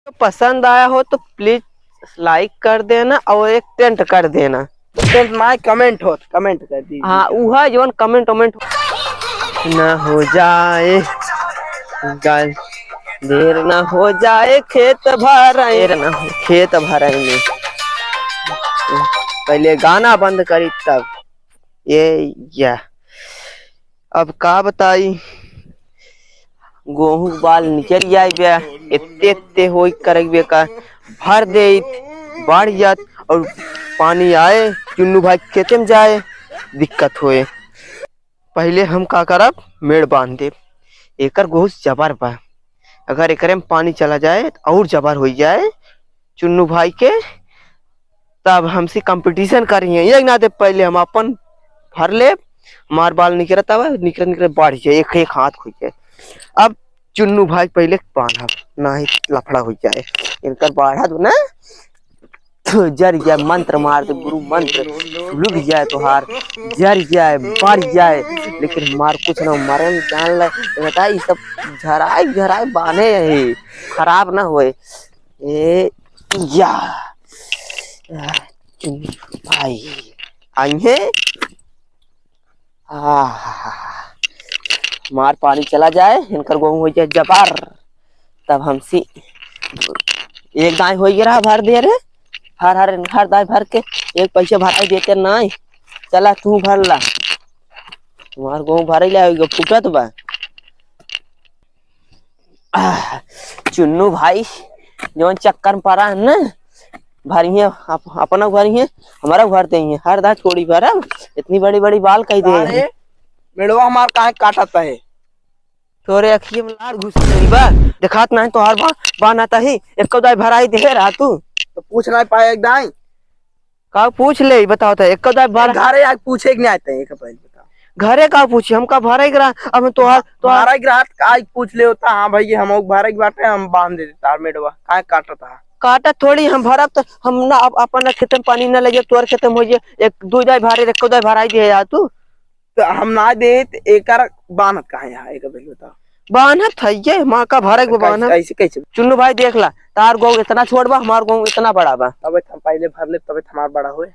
तो पसंद आया हो तो प्लीज लाइक कर देना और एक टेंट कर देना। टेंट माय कमेंट कर दीजिए। हाँ वह जो कमेंट वमेंट न हो जाए गल देर न हो जाए खेत भराएंगे। पहले गाना बंद करी तब या अब का बताई गेहूं बाल निकल जाए एते हो करे का भर दे बढ़ जात और पानी आए चुन्नू भाई खेते में जाए दिक्कत होए। पहले हम का करब मेड़ बांध दे एकर गोश जबर बा। अगर एकरे में पानी चला जाए और जबर हो जाए चुन्नू भाई के तब हमसे कंपटीशन करिए ये ना दे। पहले हम अपन भर ले मार बाल निकल तब निकल बढ़ जाए एक हाथ खुल जाए। अब चुन्नू भाई पहले बांधा ना ही लफड़ा हो जाए इनकर बढ़ा दो ना जर जाए मंत्र मार दे गुरु मंत्र लुक जाए तो हार जर जाए बढ़ जाए लेकिन मार कुछ ना मरे जान ले बेटा ये सब झराए बाने है खराब ना होए ए या भाई आई है मार पानी चला जाए इनकर गेहूं हो जाए जबार तब हमसी एक दाई हो गया भर दे रे हर दाई भर के एक पैसे भराई देते नहीं चला तू भर ला तुम्हार गेहूं भरे ला फूटत बा। चुन्नू भाई जो चक्कर में पड़ा है ना भरी है अपना भरी है हमारा भरते ही है हर दाई थोड़ी भरा इतनी बड़ी बड़ी बाल कही दे मेड़वा हमार काहे काटता है तोरे अखिए में लार घुस गई बा दिखात नहीं तो हर बान आता ही एक दाई भराई दे रहा तू तो पूछ नहीं पाए एक दाई का पूछ ले बताओ तो एक दाई भर घरे आज पूछे कि नहीं आते हैं पहले बताओ घरे का पूछी हम का भरे गिरा अब तुम्हारा ग्राहक आज पूछ ले होता हाँ भैया हम भरे की बात है हम बांध देते तार मेड़वा काहे काटता है काटा थोड़ी हम भरब तो हम ना अपन खेत में पानी ना लगे तोर खेत में हो जाए एक दो दाई भरे एक दाई भराई दे यार तू तो हम ना दे एक बानत कहाँ यहाँ एक पहले बताओ बानत है ये माँ का भरे को बानत कैसे कैसे चुन्नू भाई देख ला तार गौ इतना छोड़बा हमार गौ इतना बड़ा बा तब हम पहले भर ले तब हमार बड़ा हुए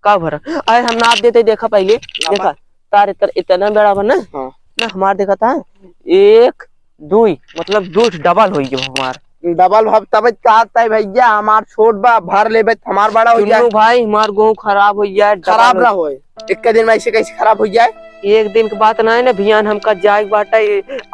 का भरा अरे हम नाप देते देखा पहले देखा तार इतना बड़ा बा ना ना हमार देखा था एक दुई मतलब दो डबल हो गया हमार डबल भाव तब चाहता है भैया हमार छोट बा भर ले हमार बड़ा हो जाए भाई हमार गेहूं खराब हो जाए खराब ना होए एक दिन में ऐसे कैसे खराब हो जाए एक दिन की बात ना है ना भियान हमका जाए बाटा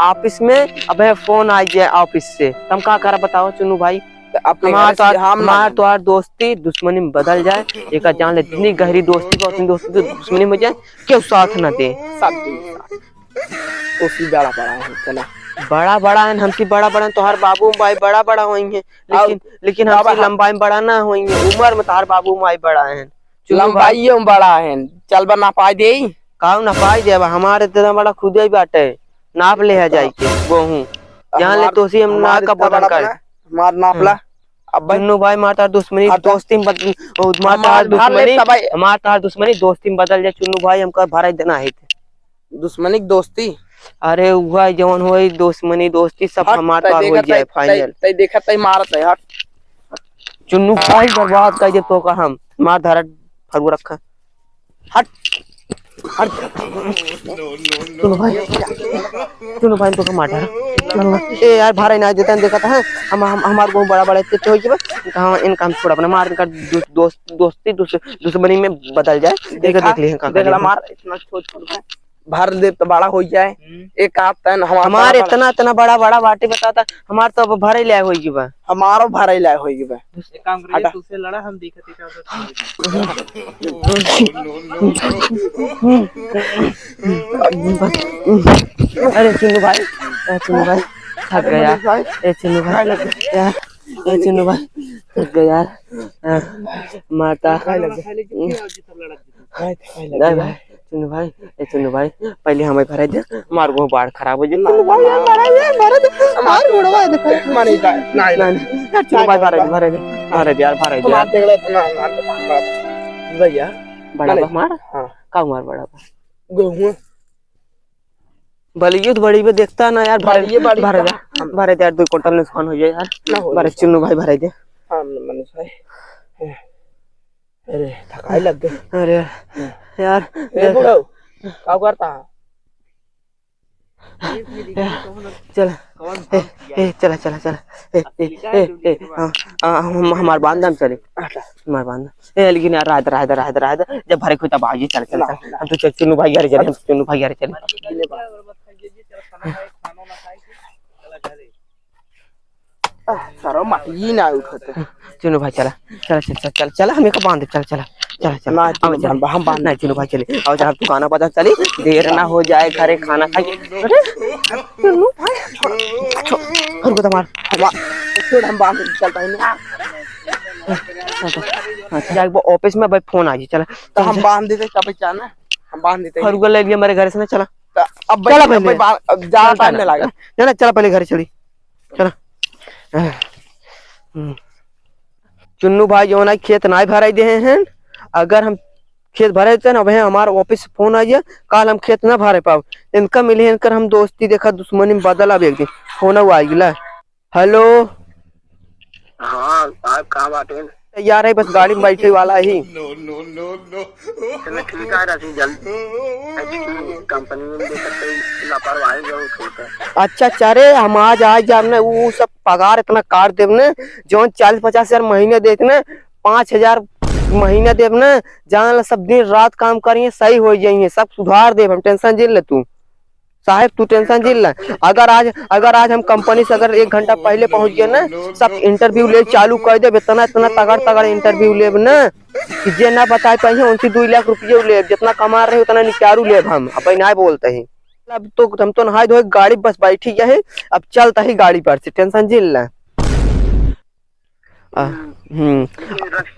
ऑफिस में अब फोन आ जाए ऑफिस से तुम का करा बताओ चुन्नू भाई हमार तो दोस्ती दुश्मनी में बदल जाए एक जान ले जितनी गहरी दोस्ती को उतनी दोस्ती दुश्मनी में जाए क्यों साथ न दे बड़ा है हमसे बड़ा तोहार बाबू माई बड़ा होंगे लेकिन हमसे लंबाई में बड़ा ना होंगे उम्र में तोहार बाबू माई बड़ा है लंबाई में बड़ा है चल बा ना पाई दे काऊ ना पाई दे हमारे इतना बड़ा खुद ही बाटे नाप ले जाए के गेहूं जान ले तो हम ना का बदल कर मार नापला अब चुन्नू भाई मारता दुश्मनी दोस्ती में मारता दुश्मनी दोस्ती में बदल जाए चुन्नू भाई हमका भरा देना है दुश्मनी दोस्ती अरे हुआ जवन हो दुश्मनी दोस्ती सब हमारा हो जाए फाइनल तई देखा तई मारत है हट चुन्नू भाई बर्बाद कर दे तो का हम मार धरा फरगु रखा हट हट चुन्नू भाई तो का मार धरा ए यार भारा ना देता देखा था हम हमार को बड़ा इतने हो गया कहां इन काम छोड़ अपना मार कर दोस्ती दुश्मनी में बदल जाए देख ले देख मार इतना छोड़ भर दे तो बड़ा हो जाए एक आता है हमारे इतना बड़ा बाटी बताता हमार तो अब भरे ले होगी बा हमारो भरे ले होगी बा एक काम करिए तुझसे लड़ा हम दिखती अरे चुन्नू भाई थक गया ए चुन्नू भाई थक गया यार माता चुन्नू भाई पहले हमें भरा दे हमार को बाढ़ खराब हो जाए चुन्नू भाई हमार घोड़वा देखो माने नहीं चुन्नू भाई भरा दे यार भरा दे भैया बड़ा हमार हां का उम्र बड़ा गेहूं बलियुद्ध बड़ी पे देखता ना यार, भरे बड़ी बड़ी भरे दे, भरे दे यार, 2 क्विंटल नुकसान हो जाए यार, ना हो भरे चुन्नू भाई भरे दे। हाँ मनीष भाई, अरे थकाई लग गई। अरे यार ए बुढ़ऊ क्या करता है? चल चला चला चला हमार बांध हम चले, हमार बांध लेकिन यार रात जब भरे खुद तब आइए। चल चल हम तो चुन्नू भाई घर चले, हम चुन्नू भाई घर चले। सारा माटी ना उठते। चुन्नू भाई चला चला चल चल चल चला, हमें का बांध चल चला चला चल ना हम बांध नहीं चुन्नू भाई चले, और जब तू खाना पता चली देर ना हो जाए घरे खाना खाई। अरे चुन्नू भाई छोड़ को मार छोड़, हम बांध चलता है। अच्छा एक ऑफिस में भाई फोन आ जी। चला तो हम बांध देते कब जाना, हम बांध देते फरुगल ले लिया मेरे घर से ना। चला अब चला पहले पहले ज्यादा टाइम नहीं लगा ना, चला पहले घर चली चला। चुन्नू भाई जो ना खेत ना भराई दे हैं, अगर हम खेत भरे थे ना भाई हमारा ऑफिस फोन आई है, कल हम खेत ना भरे पाओ, इनका मिले इनकर हम दोस्ती देखा दुश्मनी में बदल। अब एक दिन फोन आ गया। हेलो हाँ साहब कहाँ बाटे? यार है बस गाड़ी में बैठे वाला ही। चलो ठीक है, रसी जल्दी कंपनी में दे सकते लापरवाही जो होता। अच्छा चारे हम आज हमने वो सब पगार इतना काट देव ने, जो 40-50 हजार महीने देते न, 5,000 महीने देव न, जान सब दिन रात काम करिए सही हो जाइए, सब सुधार देव हम। टेंशन झेल ले तू साहब, तू टेंशन झेल ले। अगर आज हम कंपनी से अगर 1 घंटा पहले पहुंच गए ना, सब इंटरव्यू ले चालू कर दे। इतना तगड़ इंटरव्यू लेब ना कि जे ना बता पाई उनसे 2 लाख रुपये ले, जितना कमा रहे उतना निकारू लेब हम। अब ना बोलते ही अब तो हम तो नहाए धोए गाड़ी बस बैठी गया है, अब चलता ही गाड़ी पर से। टेंशन झेल ले।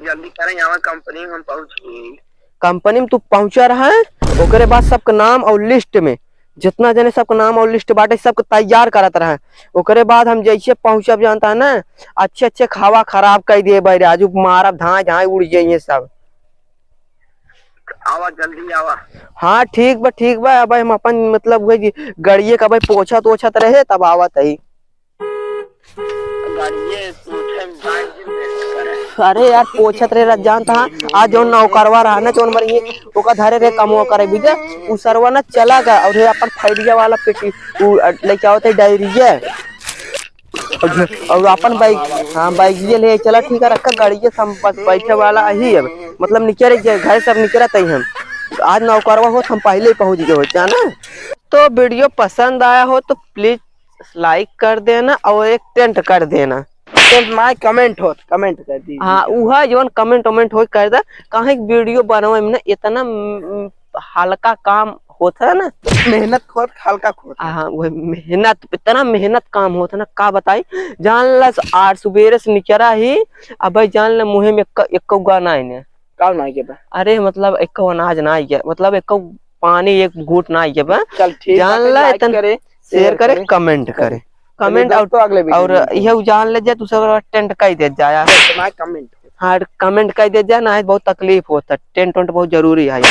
जल्दी करें, यहाँ कंपनी में हम पहुँच गए। कंपनी में तू पहुंचा रहा है, ओकरे बाद सबका नाम और लिस्ट में जितना जने सबका नाम और लिस्ट बाटे सबको तैयार करत रहे। ओकरे बाद हम जैसे पहुंचब जानता है ना, अच्छे खावा खराब कर दिए भाई, राजू मारब धाए उड़ जाइए सब। आवा जल्दी आवा। हाँ ठीक बा। अब हम अपन मतलब वही गड़िए का भाई पोछत रहे तब आवत है। अरे यार पोछत रहे जानता है, आज जो नौकरवा रहा ना जोन मरी ओका धरे रे कमो करे बुझे, उ सरवा ना चला गया और अपन फैडिया वाला पेटी लेके आवत है डायरिया और अपन बाइक। हाँ बाइक ये ले चला ठीक है, रखा गाड़ी हम बस बैठे वाला ही अब मतलब निकल घर सब निकलत है। हम आज नौकरवा हो हम पहले ही पहुंच गए हो जाना। तो वीडियो पसंद आया हो तो प्लीज लाइक कर देना और एक टेंट कर देना। माय कमेंट कर दी। हाँ वह जो कमेंट हो कर दे, कहीं वीडियो बनवे में ना इतना हल्का काम होता है ना, मेहनत खोद हल्का खोद। हाँ वो मेहनत इतना मेहनत काम होता है ना, का बताई। जान ला 8 सुबेरे से निकला ही, अब भाई जान ला मुँह में एक गाना है का ना के बा। अरे मतलब एक अनाज ना है, मतलब एक पानी एक घूट ना है बा। चल ठीक जान ला इतना शेयर करे कमेंट करे कमेंट और यह जान ले जाए तू सब टेंट कह दे जाया। कमेंट हाँ कमेंट कह दे जाए ना, बहुत तकलीफ होता है, टेंट बहुत जरूरी है।